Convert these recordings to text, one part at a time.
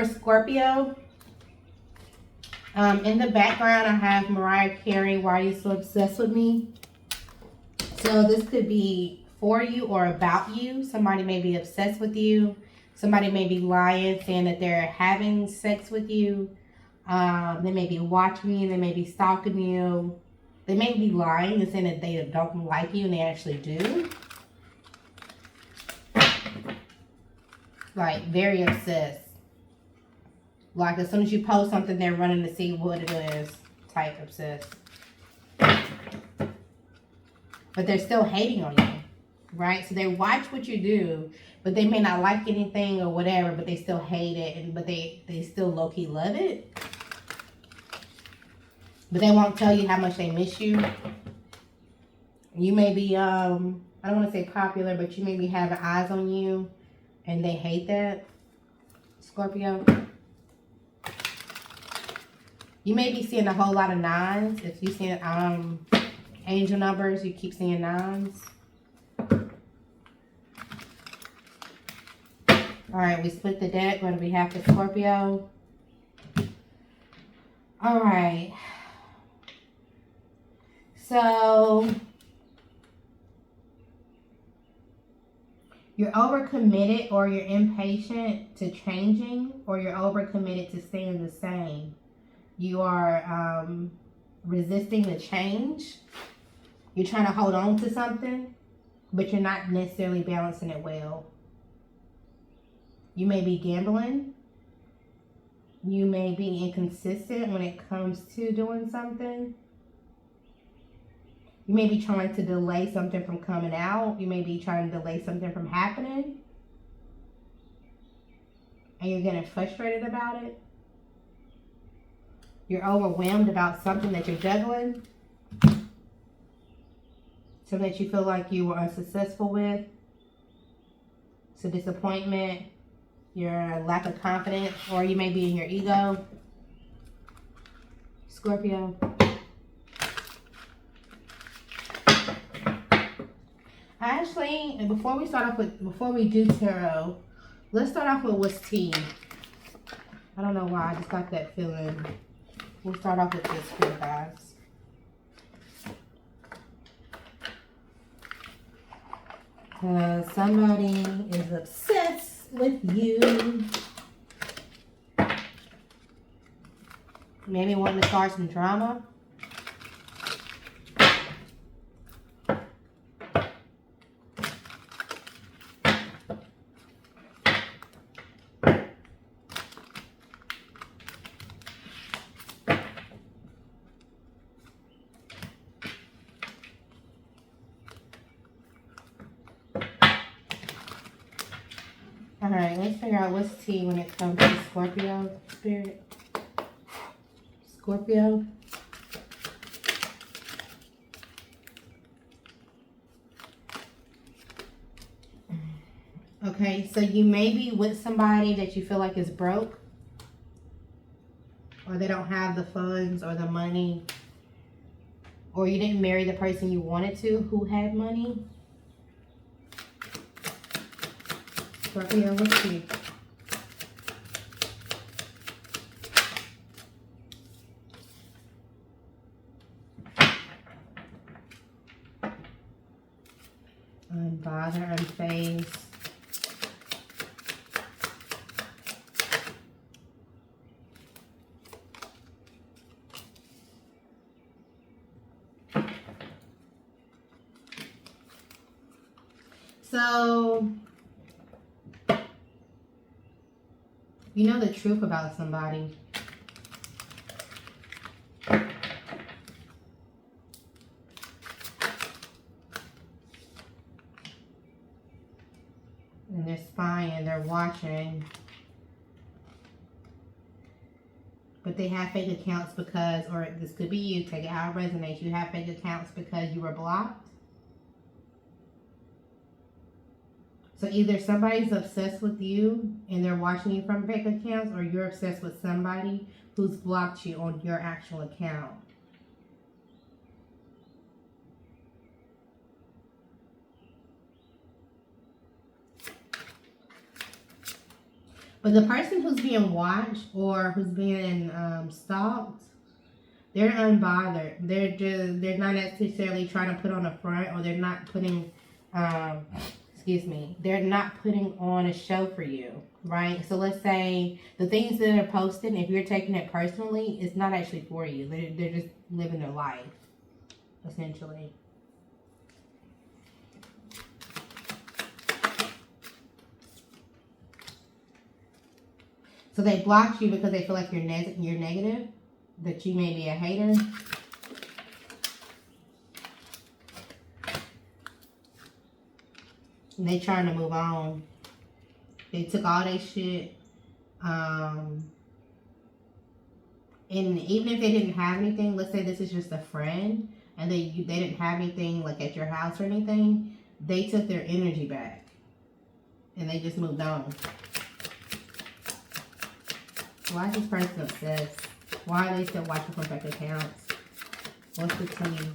Scorpio, in the background I have Mariah Carey, Why Are You So Obsessed With Me? So this could be for you or about you. Somebody may be obsessed with you. Somebody may be lying, saying that they're having sex with you. They may be watching you. They may be stalking you. They may be lying and saying that they don't like you and they actually do. Like, very obsessed. Like, as soon as you post something, they're running to see what it is. Type obsessed. But they're still hating on you. Right? So they watch what you do, but they may not like anything or whatever, but they still hate it. But they still low-key love it. But they won't tell you how much they miss you. You may be, I don't want to say popular, but you may be having eyes on you. And they hate that, Scorpio. You may be seeing a whole lot of nines. If you see angel numbers, you keep seeing nines. Alright, we split the deck on behalf of Scorpio. Alright. So, you're overcommitted or you're impatient to changing, or you're overcommitted to staying the same. You are resisting the change. You're trying to hold on to something, but you're not necessarily balancing it well. You may be gambling. You may be inconsistent when it comes to doing something. You may be trying to delay something from coming out. You may be trying to delay something from happening. And you're getting frustrated about it. You're overwhelmed about something that you're juggling. Something that you feel like you were unsuccessful with. It's a disappointment. Your lack of confidence. Or you may be in your ego. Scorpio. Actually, and before we do tarot, let's start off with what's tea. I don't know why, I just got that feeling. We'll start off with this here, guys. Somebody is obsessed with you. Maybe wanting to start some drama. Alright, let's figure out what's tea when it comes to Scorpio spirit. Scorpio. Okay, so you may be with somebody that you feel like is broke. Or they don't have the funds or the money. Or you didn't marry the person you wanted to who had money. Scorpio, let's see. Unbother, unfazed. So, you know the truth about somebody. And they're spying, they're watching. But they have fake accounts because, or this could be you, take it how it resonates. You have fake accounts because you were blocked. So either somebody's obsessed with you and they're watching you from fake accounts, or you're obsessed with somebody who's blocked you on your actual account. But the person who's being watched or who's being stalked, they're unbothered. They're not necessarily trying to put on a front, or they're not putting they're not putting on a show for you, right? So let's say the things that they're posting, if you're taking it personally, it's not actually for you. They're just living their life, essentially. So they blocked you because they feel like you're negative, that you may be a hater. And they trying to move on. They took all their shit. And even if they didn't have anything, let's say this is just a friend, and they didn't have anything like at your house or anything, they took their energy back. And they just moved on. Why is this person obsessed? Why are they still watching from fake accounts? What's the tea?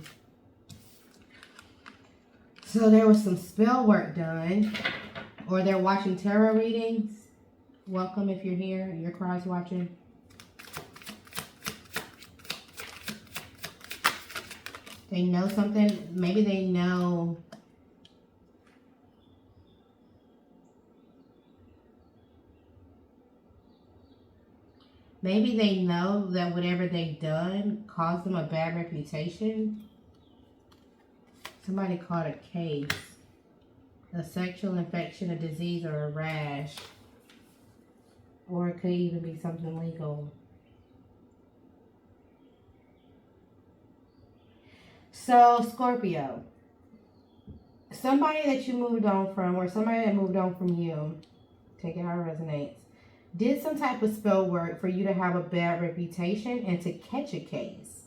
So there was some spell work done, or they're watching tarot readings. Welcome if you're here and you're cross watching. They know something. Maybe they know. Maybe they know that whatever they've done caused them a bad reputation. Somebody caught a case. A sexual infection, a disease, or a rash. Or it could even be something legal. So, Scorpio. Somebody that you moved on from, or somebody that moved on from you, take it how it resonates, did some type of spell work for you to have a bad reputation and to catch a case.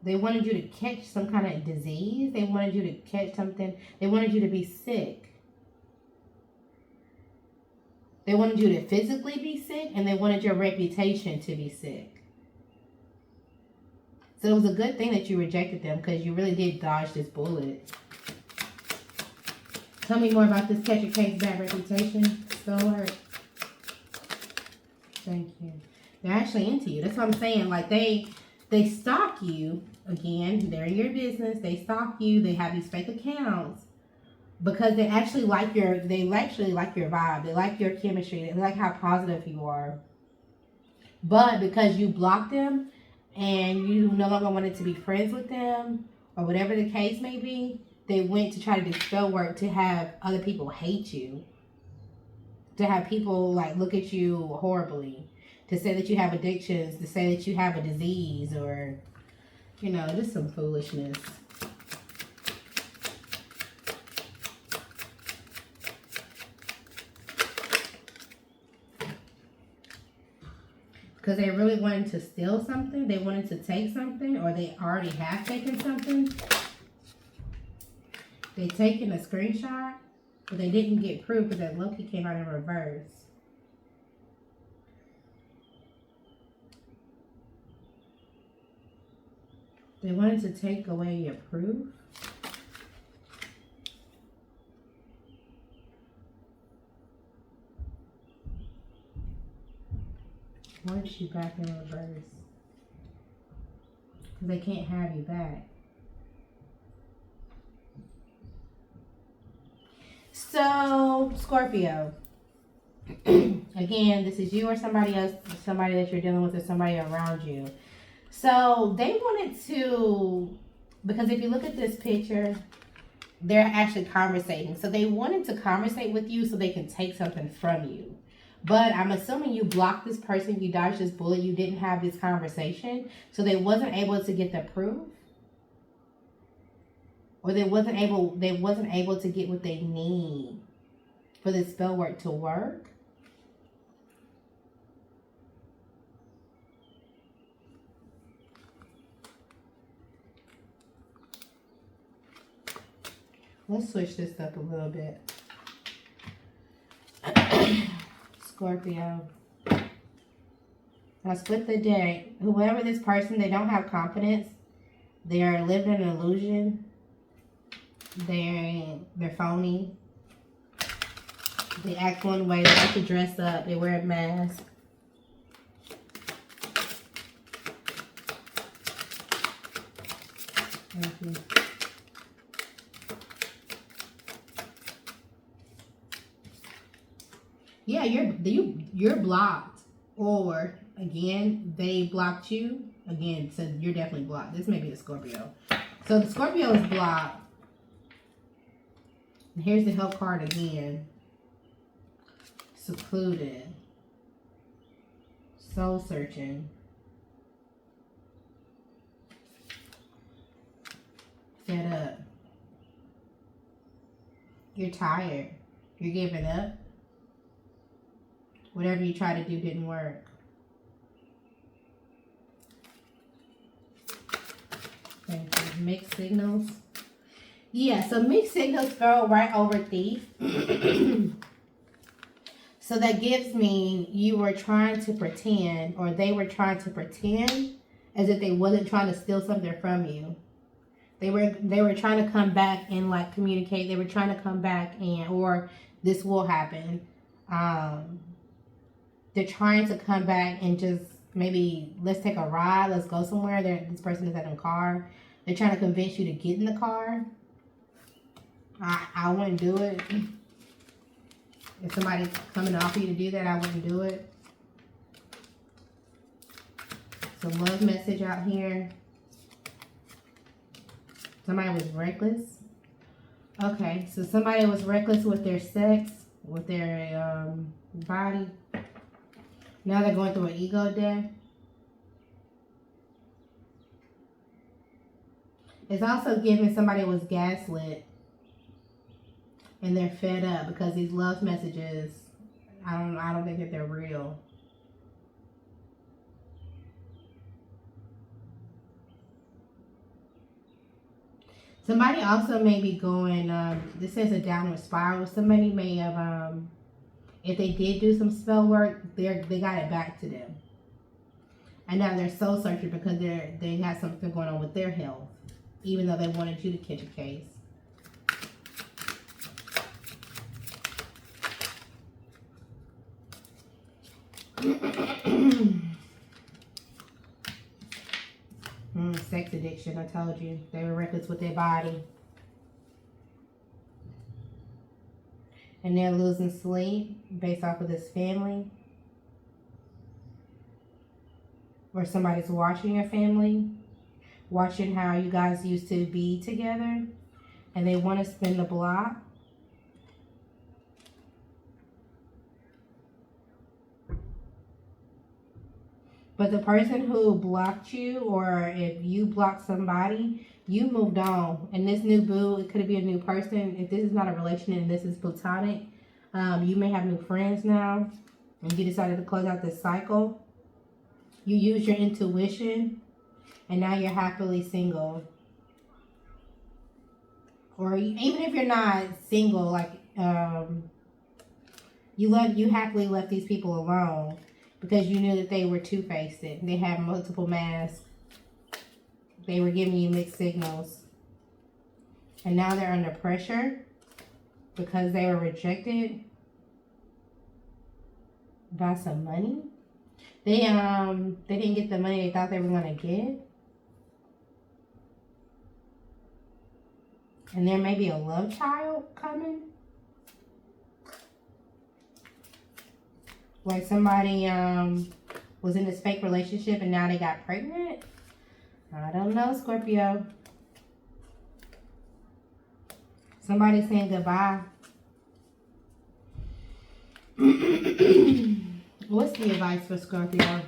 They wanted you to catch some kind of disease. They wanted you to catch something. They wanted you to be sick. They wanted you to physically be sick, and they wanted your reputation to be sick. So it was a good thing that you rejected them, because you really did dodge this bullet. Tell me more about this catch a case, bad reputation spell work. Thank you. They're actually into you. That's what I'm saying. Like they stalk you. Again, they're in your business. They stalk you. They have these fake accounts because they actually like your vibe. They like your chemistry. They like how positive you are. But because you blocked them and you no longer wanted to be friends with them, or whatever the case may be, they went to try to do spell work to have other people hate you. To have people like look at you horribly. To say that you have addictions. To say that you have a disease, or just some foolishness. Because they really wanted to steal something. They wanted to take something, or they already have taken something. They taken a screenshot, but they didn't get proof because that Loki came out in reverse. They wanted to take away your proof. Why is she back in reverse? Because they can't have you back. So, Scorpio. Again, this is you or somebody else, somebody that you're dealing with, or somebody around you. So they wanted to, because if you look at this picture, they're actually conversating. So they wanted to conversate with you so they can take something from you. But I'm assuming you blocked this person, you dodged this bullet, you didn't have this conversation. So they wasn't able to get the proof. Or they wasn't able to get what they need for the spell work to work. Let's switch this up a little bit. Scorpio. Now split the deck. Whoever this person, they don't have confidence. They are living an illusion. They're phony. They act one way. They like to dress up. They wear a mask. Thank you. Yeah, you're blocked, or again they blocked you again. So you're definitely blocked. This may be the Scorpio. So the Scorpio is blocked. And here's the help card again. Secluded. Soul searching. Fed up. You're tired. You're giving up. Whatever you tried to do didn't work. Thank you. Mixed signals. Yeah, so mixed signals go right over thief. So that gives me you were trying to pretend, or they were trying to pretend as if they wasn't trying to steal something from you. They were trying to come back and like communicate. They were trying to come back and, or this will happen. They're trying to come back and just maybe let's take a ride, let's go somewhere. This person is in a car. They're trying to convince you to get in the car. I wouldn't do it. If somebody's coming to offer you to do that, I wouldn't do it. Some love message out here. Somebody was reckless. Okay, so somebody was reckless with their sex, with their body. Now they're going through an ego death. It's also giving somebody was gaslit. And they're fed up because these love messages, I don't think that they're real. Somebody also may be going, this says a downward spiral. Somebody may have, if they did do some spell work, they got it back to them. And now they're soul searching because they had something going on with their health, even though they wanted you to catch a case. Sex addiction, I told you. They were reckless with their body. And they're losing sleep based off of this family. Or somebody's watching your family. Watching how you guys used to be together. And they want to spin the block. But the person who blocked you, or if you blocked somebody, you moved on. And this new boo, it could be a new person. If this is not a relationship and this is platonic, you may have new friends now. And you decided to close out this cycle. You use your intuition. And now you're happily single. Or even if you're not single, like you happily left these people alone. Because you knew that they were two-faced. They had multiple masks. They were giving you mixed signals. And now they're under pressure because they were rejected by some money. They didn't get the money they thought they were going to get. And there may be a love child coming. Like somebody was in this fake relationship and now they got pregnant. I don't know, Scorpio. Somebody's saying goodbye. What's the advice for Scorpio?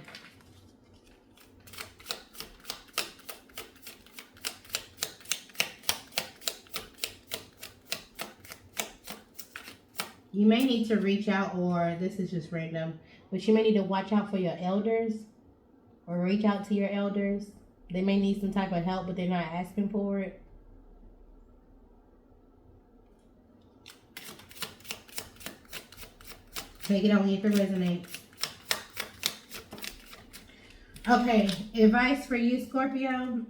You may need to reach out, or this is just random, but you may need to watch out for your elders or reach out to your elders. They may need some type of help, but they're not asking for it. Take it only if it resonates. Okay, advice for you, Scorpio.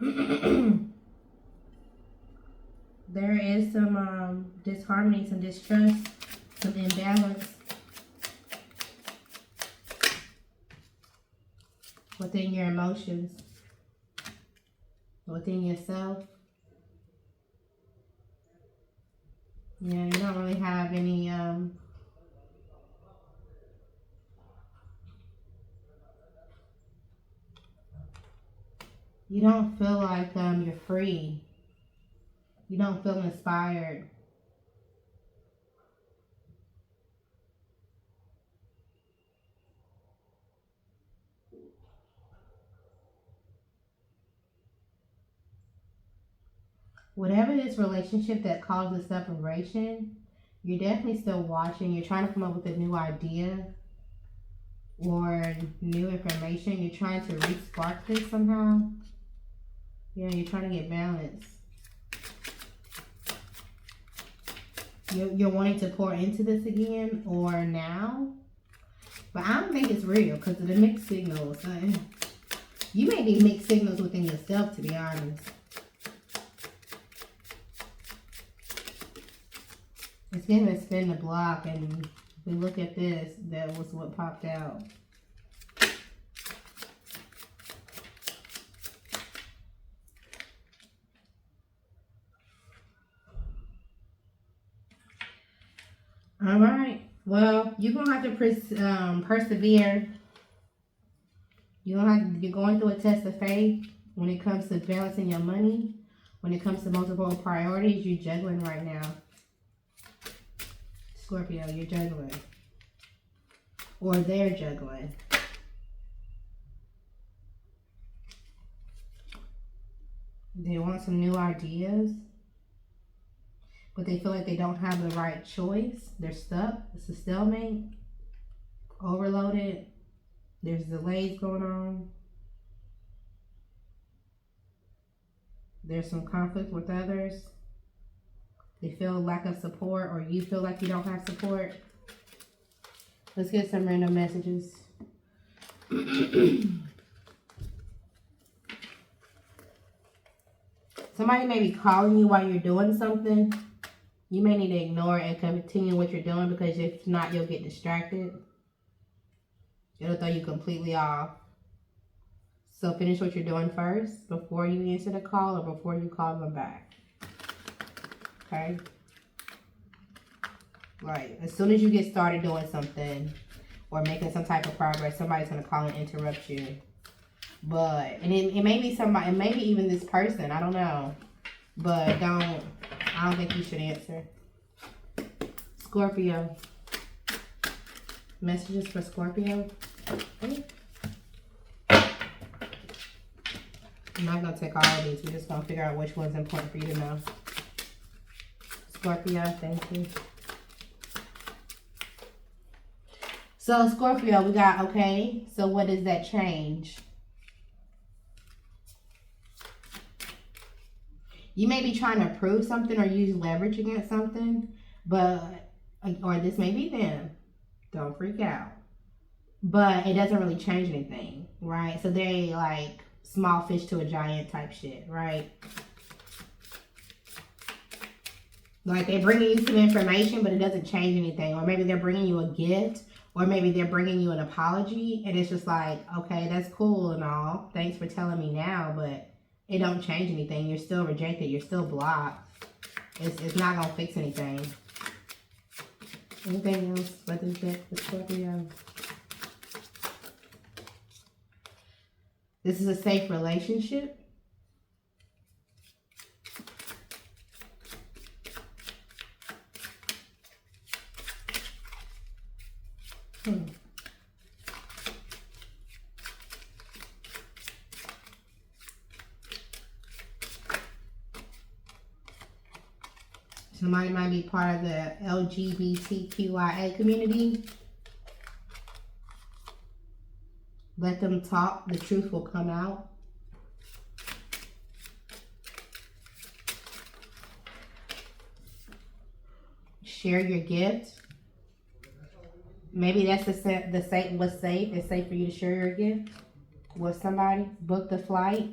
There is some disharmony, some distrust Some imbalance within your emotions, within yourself. Yeah, you don't really have any you don't feel like you're free. You don't feel inspired. Whatever this relationship that causes separation, you're definitely still watching. You're trying to come up with a new idea or new information. You're trying to re-spark this somehow. Yeah, you're trying to get balance. You're wanting to pour into this again or now. But I don't think it's real because of the mixed signals. You may be mixed signals within yourself, to be honest. It's going to spin the block, and if we look at this, that was what popped out. All right. Well, you're going to have to persevere. You're going through a test of faith when it comes to balancing your money. When it comes to multiple priorities, you're juggling right now. Scorpio, you're juggling. Or they're juggling. They want some new ideas, but they feel like they don't have the right choice. They're stuck. It's a stalemate. Overloaded. There's delays going on. There's some conflict with others. They feel lack of support, or you feel like you don't have support. Let's get some random messages. Somebody may be calling you while you're doing something. You may need to ignore it and continue what you're doing, because if not, you'll get distracted. It'll throw you completely off. So finish what you're doing first before you answer the call or before you call them back. Okay? Right. As soon as you get started doing something or making some type of progress, somebody's going to call and interrupt you. But, and it may be somebody, it may be even this person, I don't know. But I don't think you should answer. Scorpio. Messages for Scorpio. Okay. I'm not going to take all of these. We're just going to figure out which one's important for you to know. Scorpio, thank you. So, Scorpio, we got, okay, so what does that change? You may be trying to prove something or use leverage against something, but, or this may be them. Don't freak out. But it doesn't really change anything, right? So they like small fish to a giant type shit, right? Like they're bringing you some information, but it doesn't change anything. Or maybe they're bringing you a gift, or maybe they're bringing you an apology, and it's just like, okay, that's cool and all. Thanks for telling me now, but it don't change anything. You're still rejected. You're still blocked. It's not going to fix anything. Anything else? What is that for Scorpio? This is a safe relationship. Somebody might be part of the LGBTQIA community. Let them talk. The truth will come out. Share your gift. Maybe that's what's safe. It's safe for you to share your gift with somebody. Book the flight.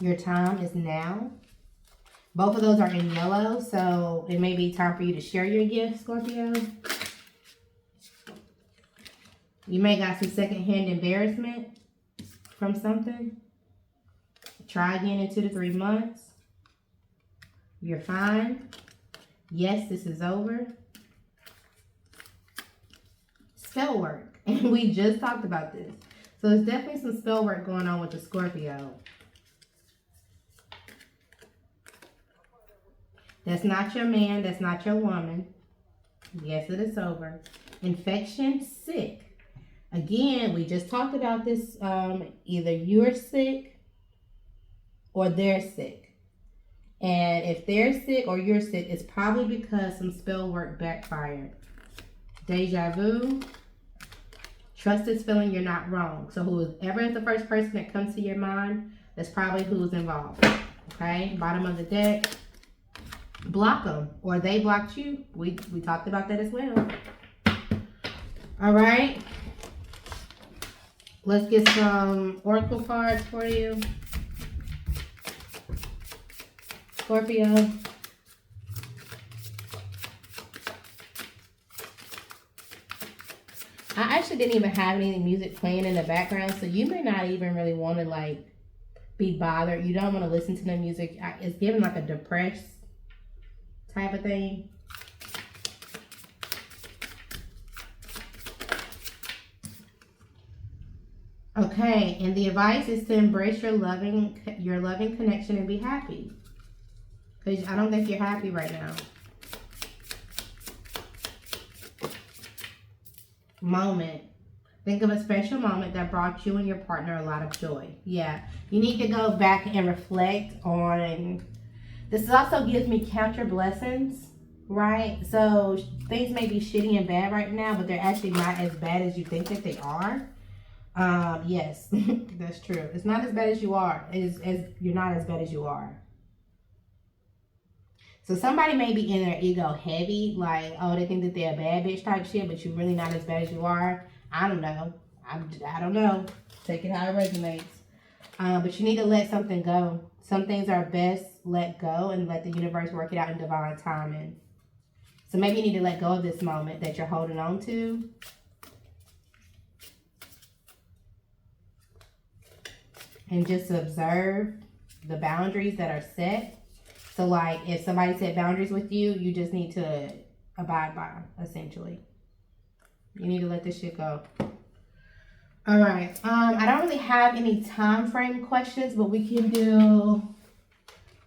Your time is now. Both of those are in yellow, so it may be time for you to share your gift, Scorpio. You may got some secondhand embarrassment from something. Try again in 2 to 3 months. You're fine. Yes, this is over. Spell work. And we just talked about this. So there's definitely some spell work going on with the Scorpio. That's not your man. That's not your woman. Yes, it is over. Infection, sick. Again, we just talked about this. Either you're sick or they're sick. And if they're sick or you're sick, it's probably because some spell work backfired. Deja vu. Trust this feeling, you're not wrong. So whoever is the first person that comes to your mind, that's probably who's involved. Okay? Bottom of the deck. Block them, or they blocked you. We talked about that as well. All right, let's get some oracle cards for you, Scorpio. I actually didn't even have any music playing in the background, so you may not even really want to like be bothered. You don't want to listen to the music. It's giving like a depressed type of thing. Okay, and the advice is to embrace your loving connection and be happy. Because I don't think you're happy right now. Moment. Think of a special moment that brought you and your partner a lot of joy. Yeah, you need to go back and reflect on. This also gives me counter blessings, right? So things may be shitty and bad right now, but they're actually not as bad as you think that they are. Yes, that's true. It's not as bad as you are. You're not as bad as you are. So somebody may be in their ego heavy, like, oh, they think that they're a bad bitch type shit, but you're really not as bad as you are. I don't know. I don't know. Take it how it resonates. But you need to let something go. Some things are best let go and let the universe work it out in divine timing. So maybe you need to let go of this moment that you're holding on to. And just observe the boundaries that are set. So like if somebody set boundaries with you, you just need to abide by them, essentially. You need to let this shit go. All right. I don't really have any time frame questions, but we can do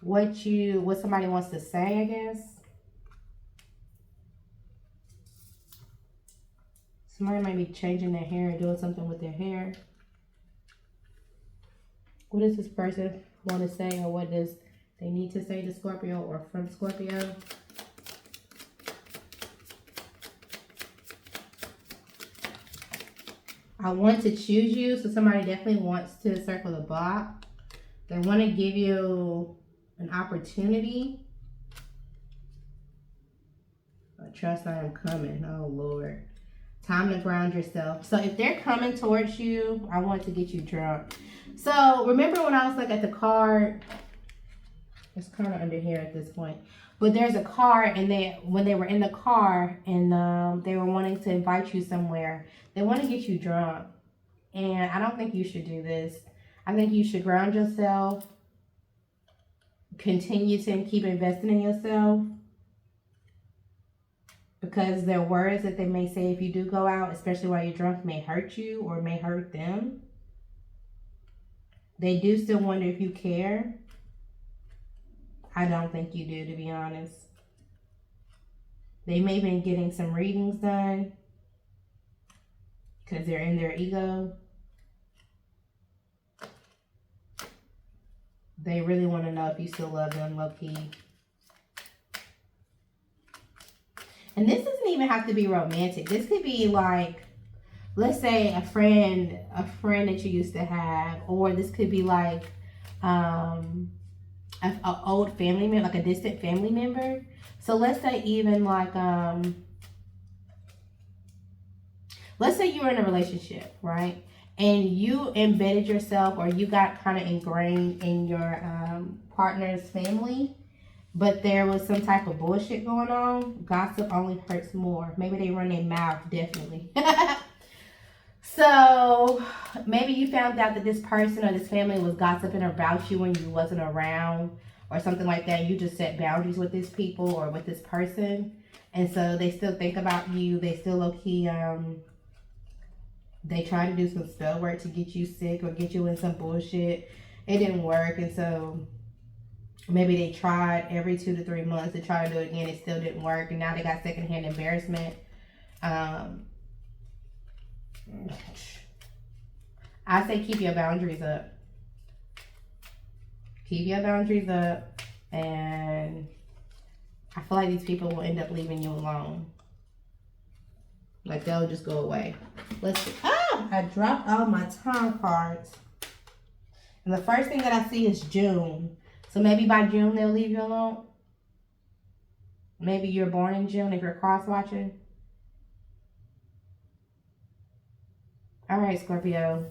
what somebody wants to say, I guess. Somebody might be changing their hair or doing something with their hair. What does this person want to say, or what does they need to say to Scorpio or from Scorpio? I want to choose you. So somebody definitely wants to circle the block. They want to give you an opportunity. I trust I am coming. Oh, Lord. Time to ground yourself. So if they're coming towards you, I want to get you drunk. So remember when I was like at the card, it's kind of under here at this point, but there's a car, and when they were in the car and they were wanting to invite you somewhere, they want to get you drunk. And I don't think you should do this. I think you should ground yourself, continue to keep investing in yourself, because their words that they may say if you do go out, especially while you're drunk, may hurt you or may hurt them. They do still wonder if you care. I don't think you do, to be honest. They may have been getting some readings done because they're in their ego. They really want to know if you still love them, low-key. And this doesn't even have to be romantic. This could be like, let's say a friend that you used to have, or this could be like an old family member, like a distant family member. So let's say even like, let's say you were in a relationship, right? And you embedded yourself, or you got kind of ingrained in your partner's family. but there was some type of bullshit going on. Gossip only hurts more. Maybe they run their mouth, definitely. So maybe you found out that this person or this family was gossiping about you when you wasn't around or something like that. You just set boundaries with these people or with this person. And so they still think about you. They still low-key, they try to do some spell work to get you sick or get you in some bullshit. It didn't work. And so maybe they tried every 2 to 3 months to try to do it again. It still didn't work. And now they got secondhand embarrassment. I say keep your boundaries up. Keep your boundaries up. And I feel like these people will end up leaving you alone. Like they'll just go away. Let's see. Oh, I dropped all my time cards. And the first thing that I see is June. So maybe by June they'll leave you alone. Maybe you're born in June if you're cross watching. All right, Scorpio.